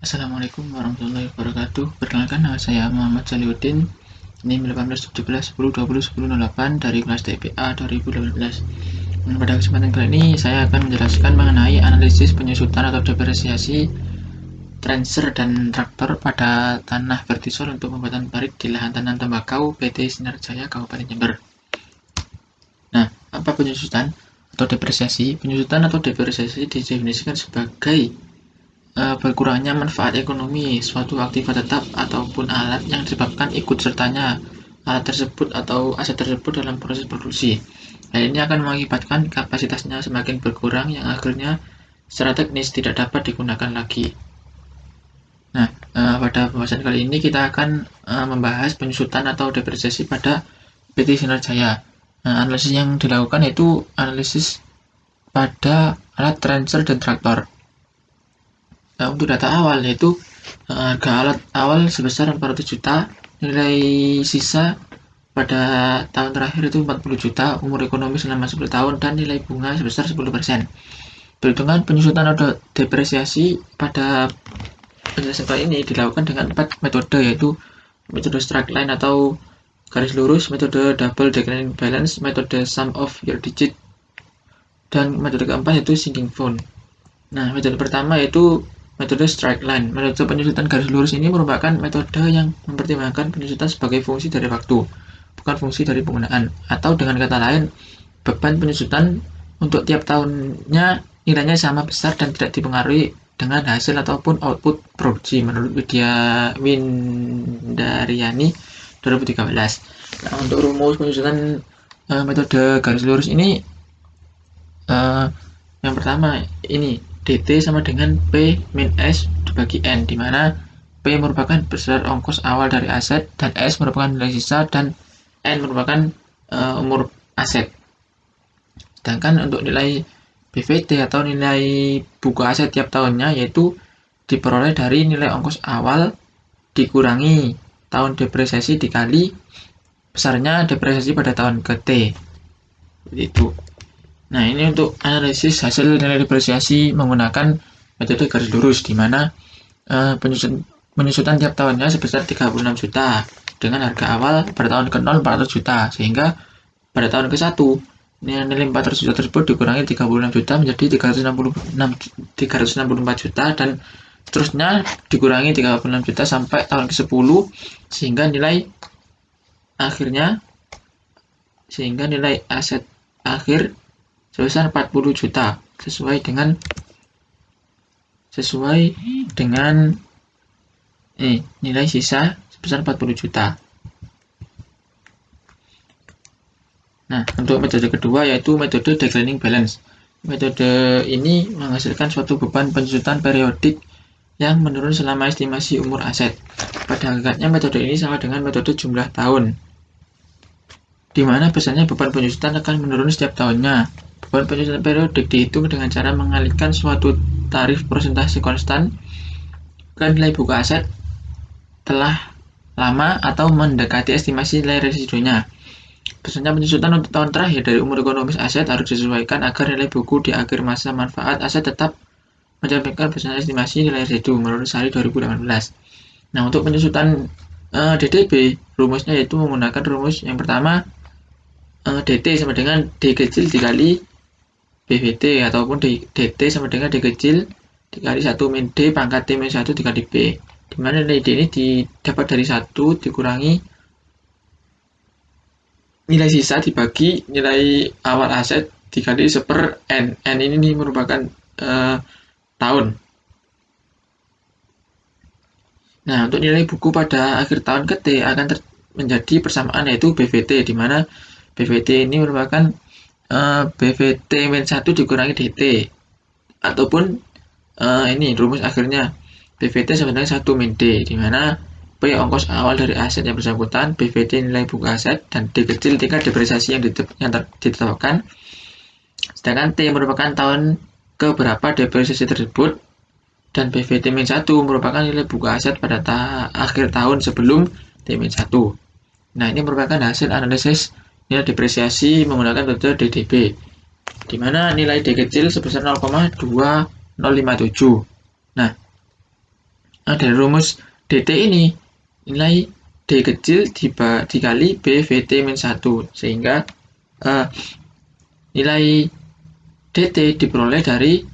Assalamualaikum warahmatullahi wabarakatuh. Perkenalkan, nama saya Muhammad Salihuddin. Ini 18 17 10 20 10 08 dari kelas TPA 2018. Pada kesempatan kali ini saya akan menjelaskan mengenai analisis penyusutan atau depresiasi trencher dan traktor pada tanah vertisol untuk pembuatan parit di lahan tanam tembakau PT Sinar Jaya Kabupaten Jember. Nah, apa penyusutan atau depresiasi? Penyusutan atau depresiasi didefinisikan sebagai berkurangnya manfaat ekonomi suatu aktivitas tetap ataupun alat yang disebabkan ikut sertanya alat tersebut atau aset tersebut dalam proses produksi. Hal ini akan mengakibatkan kapasitasnya semakin berkurang yang akhirnya secara teknis tidak dapat digunakan lagi. Nah, pada pembahasan kali ini kita akan membahas penyusutan atau depresiasi pada PT Sinar Jaya. Analisis yang dilakukan yaitu analisis pada alat trencher dan traktor. Untuk data awal yaitu harga alat awal sebesar 400 juta, nilai sisa pada tahun terakhir itu 40 juta, umur ekonomi selama 10 tahun, dan nilai bunga sebesar 10%. Perhitungan penyusutan atau depresiasi pada penjelasan kali ini dilakukan dengan 4 metode, yaitu metode straight line atau garis lurus, metode double declining balance, metode sum of your digit, dan metode keempat yaitu sinking fund. Nah, metode pertama yaitu metode straight line. Metode penyusutan garis lurus ini merupakan metode yang mempertimbangkan penyusutan sebagai fungsi dari waktu, bukan fungsi dari penggunaan. Atau dengan kata lain, beban penyusutan untuk tiap tahunnya nilainya sama besar dan tidak dipengaruhi dengan hasil ataupun output produksi menurut Widya Windaryani 2013. Nah, untuk rumus penyusutan metode garis lurus ini yang pertama ini DT sama dengan P min S dibagi N, di mana P merupakan besar ongkos awal dari aset, dan S merupakan nilai sisa, dan N merupakan umur aset. Sedangkan untuk nilai BVT atau nilai buku aset tiap tahunnya yaitu diperoleh dari nilai ongkos awal dikurangi tahun depresiasi dikali besarnya depresiasi pada tahun ke T. Begitu. Nah, ini untuk analisis hasil nilai depresiasi menggunakan metode garis lurus, di mana penyusutan tiap tahunnya sebesar 36 juta dengan harga awal pada tahun ke-0 400 juta, sehingga pada tahun ke-1 nilai 400 juta tersebut dikurangi 36 juta menjadi 364 juta, dan seterusnya dikurangi 36 juta sampai tahun ke-10 sehingga nilai aset akhir sebesar 40 juta sesuai dengan nilai sisa sebesar 40 juta. Nah, untuk metode kedua yaitu metode declining balance. Metode ini menghasilkan suatu beban penyusutan periodik yang menurun selama estimasi umur aset. Pada hakikatnya metode ini sama dengan metode jumlah tahun, di mana biasanya beban penyusutan akan menurun setiap tahunnya. Beban penyusutan periodik dihitung dengan cara mengalihkan suatu tarif persentase konstan ke nilai buku aset telah lama atau mendekati estimasi nilai residunya. Biasanya penyusutan untuk tahun terakhir dari umur ekonomis aset harus disesuaikan agar nilai buku di akhir masa manfaat aset tetap mencerminkan persentase estimasi nilai residu menurut Sari 2018. Nah, untuk penyusutan DDB, rumusnya yaitu menggunakan rumus yang pertama, DT sama dengan D kecil dikali BVT, ataupun DT sama dengan D kecil dikali 1 min D pangkat T min 1 dikali B, dimana nilai D ini didapat dari 1 dikurangi nilai sisa dibagi nilai awal aset dikali 1/N. N ini merupakan tahun. Nah, untuk nilai buku pada akhir tahun ke T akan menjadi persamaan yaitu BVT, di mana BVT ini merupakan BVT min 1 dikurangi DT, ataupun ini rumus akhirnya BVT sama dengan 1 min D, di mana P ongkos awal dari aset yang bersangkutan, BVT nilai buku aset, dan D kecil tingkat depresiasi yang ditetapkan. Sedangkan T merupakan tahun ke berapa depresiasi tersebut, dan BVT min 1 merupakan nilai buku aset pada akhir tahun sebelum T min 1. Nah, ini merupakan hasil analisis nilai depresiasi menggunakan metode DDB, di mana nilai D kecil sebesar 0,2057. Nah, dari rumus DT ini, nilai D kecil dikali BVT-1, sehingga nilai DT diperoleh dari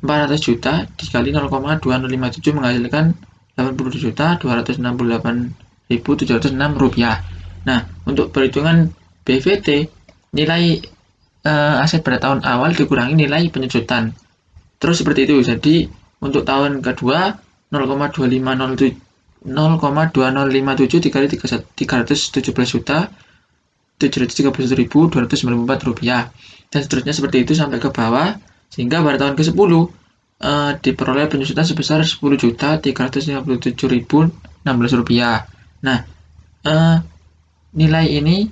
400 juta dikali 0,2057 menghasilkan 80.268.706 rupiah. Nah, untuk perhitungan BVT, nilai aset pada tahun awal dikurangi nilai penyusutan. Terus seperti itu. Jadi untuk tahun kedua 0,2057 dikali 317 juta 731.294 rupiah, dan seterusnya seperti itu sampai ke bawah, sehingga pada tahun ke-10 diperoleh penyusutan sebesar 10.357.016 rupiah. Nah, nilai ini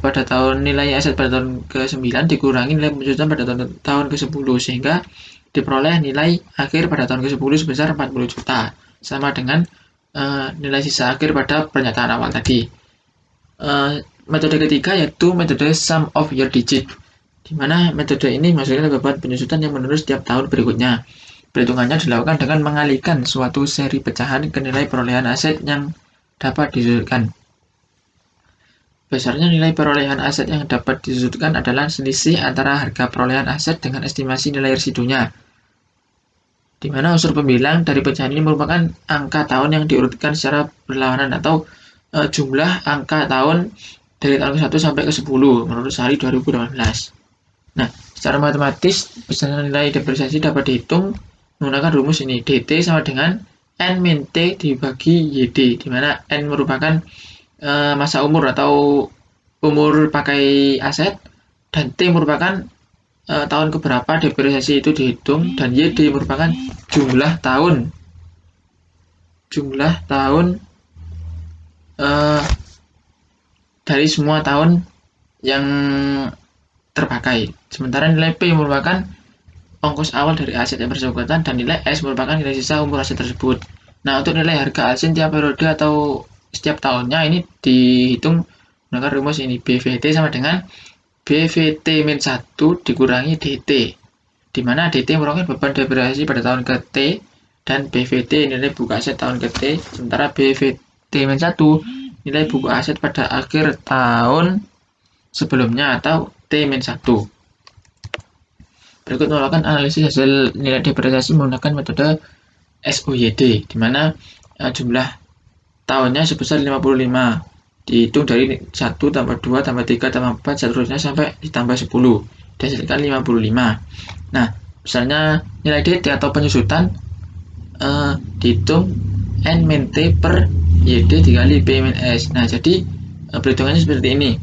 pada tahun nilai aset pada tahun ke-9 dikurangi nilai penyusutan pada tahun ke-10, sehingga diperoleh nilai akhir pada tahun ke-10 sebesar 40 juta, sama dengan nilai sisa akhir pada pernyataan awal tadi. Metode ketiga yaitu metode sum of year digit, di mana metode ini menghasilkan beban penyusutan yang menurun setiap tahun berikutnya. Perhitungannya dilakukan dengan mengalihkan suatu seri pecahan ke nilai perolehan aset yang dapat disusutkan. Besarnya nilai perolehan aset yang dapat disusutkan adalah selisih antara harga perolehan aset dengan estimasi nilai residunya, di mana unsur pembilang dari pecahan ini merupakan angka tahun yang diurutkan secara berlawanan atau jumlah angka tahun dari tahun ke-1 sampai ke-10 menurut Sari 2018. Nah, secara matematis, besaran nilai depresiasi dapat dihitung menggunakan rumus ini. DT sama dengan N - T dibagi YD, di mana N merupakan masa umur atau umur pakai aset, dan T merupakan tahun keberapa depresiasi itu dihitung, dan YD merupakan jumlah tahun dari semua tahun yang terpakai. Sementara nilai P merupakan ongkos awal dari aset yang bersangkutan, dan nilai S merupakan nilai sisa umur aset tersebut. Nah, untuk nilai harga aset tiap periode atau setiap tahunnya ini dihitung menggunakan rumus ini. BVT sama dengan BVT-1 dikurangi DT, di mana DT merupakan beban depresiasi pada tahun ke T, dan BVT nilai buku aset tahun ke T, sementara BVT-1 nilai buku aset pada akhir tahun sebelumnya atau T-1. Berikut melakukan analisis hasil nilai depresiasi menggunakan metode SOYD, di mana jumlah tahunnya sebesar 55, dihitung dari 1 tambah 2 tambah 3 tambah 4 seterusnya sampai ditambah 10, dihasilkan 55. Nah, misalnya nilai DT atau penyusutan dihitung N - T per YD dikali P - S. Nah, jadi perhitungannya seperti ini.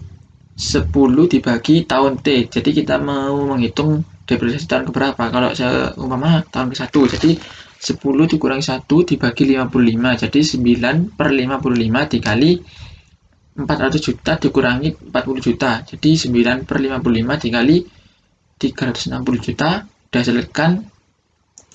10 dibagi tahun T. Jadi kita mau menghitung depresiasi tahun keberapa. Kalau seumpama tahun ke-1, jadi 10 dikurangi 1 dibagi 55. Jadi 9 per 55 dikali 400 juta dikurangi 40 juta. Jadi 9 per 55 dikali 360 juta dihasilkan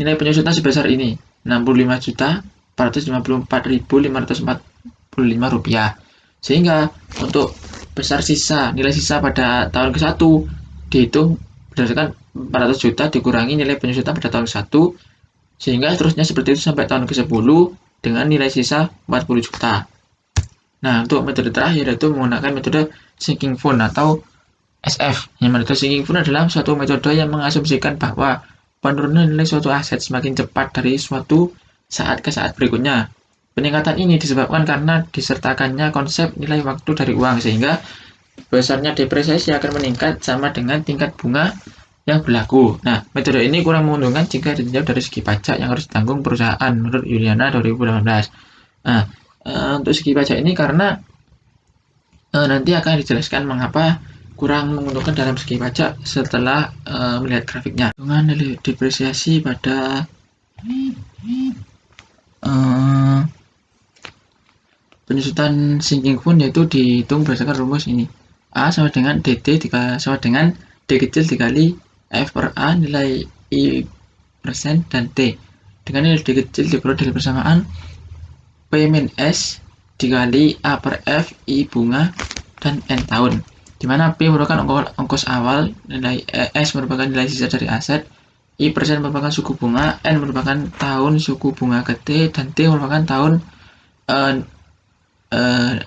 nilai penyusutan sebesar ini, 65.454.545 rupiah. Sehingga untuk nilai sisa pada tahun ke-1 dihitung berdasarkan 400 juta dikurangi nilai penyusutan pada tahun ke-1, sehingga seterusnya seperti itu sampai tahun ke-10 dengan nilai sisa 40 juta. Nah, untuk metode terakhir yaitu menggunakan metode sinking fund atau SF. Metode sinking fund adalah suatu metode yang mengasumsikan bahwa penurunan nilai suatu aset semakin cepat dari suatu saat ke saat berikutnya. Peningkatan ini disebabkan karena disertakannya konsep nilai waktu dari uang, sehingga besarnya depresiasi akan meningkat sama dengan tingkat bunga yang berlaku. Nah, metode ini kurang menguntungkan jika ditinjau dari segi pajak yang harus ditanggung perusahaan menurut Yuliana 2018. Nah, untuk segi pajak ini karena nanti akan dijelaskan mengapa kurang menguntungkan dalam segi pajak setelah melihat grafiknya. Dengan nilai depresiasi pada penyusutan sinking fund yaitu dihitung berdasarkan rumus ini. A sama dengan DT sama dengan D kecil dikali F per A nilai I persen dan T. Dengan nilai D kecil diperoleh dari persamaan P min S dikali A per F I bunga dan N tahun, di mana P merupakan ongkos awal, nilai S merupakan nilai sisa dari aset, I persen merupakan suku bunga, N merupakan tahun suku bunga ke T, dan T merupakan tahun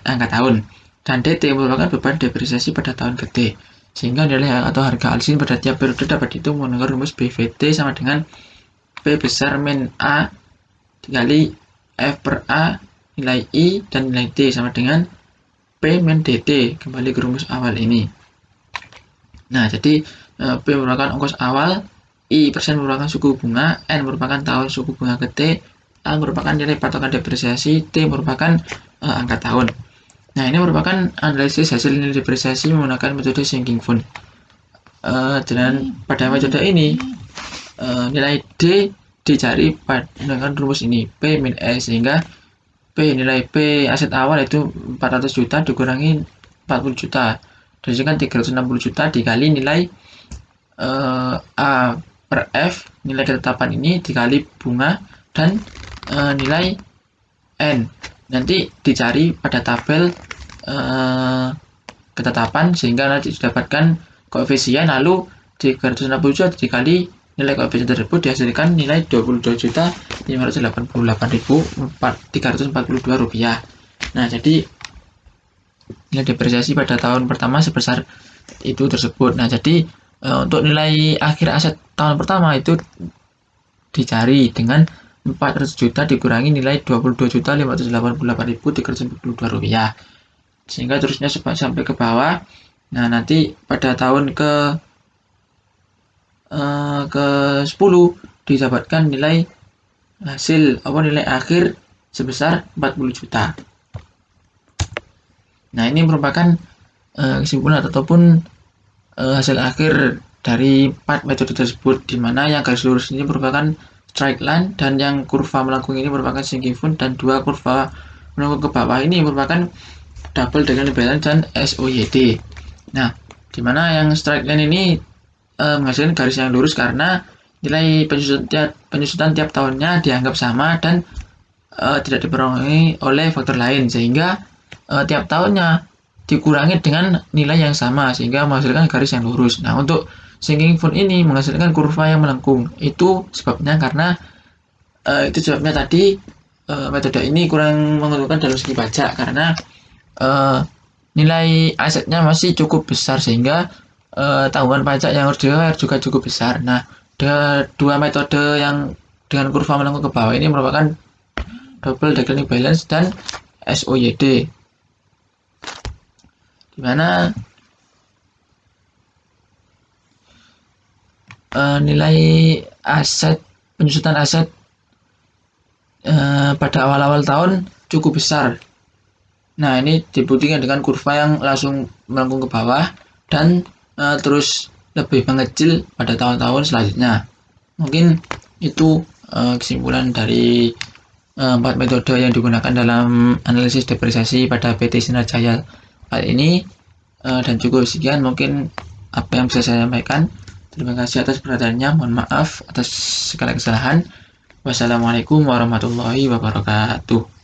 angka tahun, dan DT merupakan beban depresiasi pada tahun ke T. Sehingga nilai atau harga alsin pada tiap periode dapat dihitung menggunakan rumus BVT sama dengan P besar min A dikali F per A nilai I dan nilai T sama dengan P min DT. Kembali ke rumus awal ini. Nah, jadi P merupakan ongkos awal, I persen merupakan suku bunga, N merupakan tahun suku bunga ke T, A merupakan nilai patokan depresiasi, T merupakan angka tahun. Nah, ini merupakan analisis hasil nilai depresiasi menggunakan metode sinking fund. Dan pada metode ini nilai D dicari dengan rumus ini P min E, sehingga nilai P aset awal itu 400 juta dikurangi 40 juta, jadi kan 360 juta dikali nilai A per F, nilai ketetapan ini dikali bunga dan nilai N nanti dicari pada tabel ketetapan, sehingga nanti didapatkan koefisien, lalu 360 juta dikali nilai koefisien tersebut dihasilkan nilai 22.588.342 rupiah. Nah, jadi nilai depresiasi pada tahun pertama sebesar itu tersebut. Nah, jadi untuk nilai akhir aset tahun pertama itu dicari dengan 400 juta dikurangi nilai 22.588.342 rupiah, sehingga terusnya sampai ke bawah. Nah, nanti pada tahun ke 10 didapatkan nilai hasil nilai akhir sebesar 40 juta. Nah, ini merupakan kesimpulan ataupun hasil akhir dari 4 metode tersebut, di mana yang garis lurus ini merupakan straight line, dan yang kurva melengkung ini merupakan sinking fund, dan dua kurva melengkung ke bawah ini merupakan double declining balance dan SOYD. Nah, di mana yang straight line ini menghasilkan garis yang lurus karena nilai penyusutan tiap tahunnya dianggap sama dan tidak dipengaruhi oleh faktor lain, sehingga tiap tahunnya dikurangi dengan nilai yang sama sehingga menghasilkan garis yang lurus. Nah, untuk sinking fund ini menghasilkan kurva yang melengkung. Itu sebabnya tadi metode ini kurang menguntungkan dalam segi pajak karena nilai asetnya masih cukup besar, sehingga tanggungan pajak yang harus dibayar juga cukup besar. Nah, dua metode yang dengan kurva melengkung ke bawah ini merupakan double declining balance dan SOYD, di mana nilai aset, penyusutan aset pada awal-awal tahun cukup besar. Nah, ini dibuktikan dengan kurva yang langsung melengkung ke bawah dan terus lebih mengecil pada tahun-tahun selanjutnya. Mungkin itu kesimpulan dari 4 metode yang digunakan dalam analisis depresiasi pada PT Sinar Jaya kali ini, dan cukup sekian mungkin apa yang bisa saya sampaikan. Terima kasih atas perhatiannya, mohon maaf atas segala kesalahan. Wassalamualaikum warahmatullahi wabarakatuh.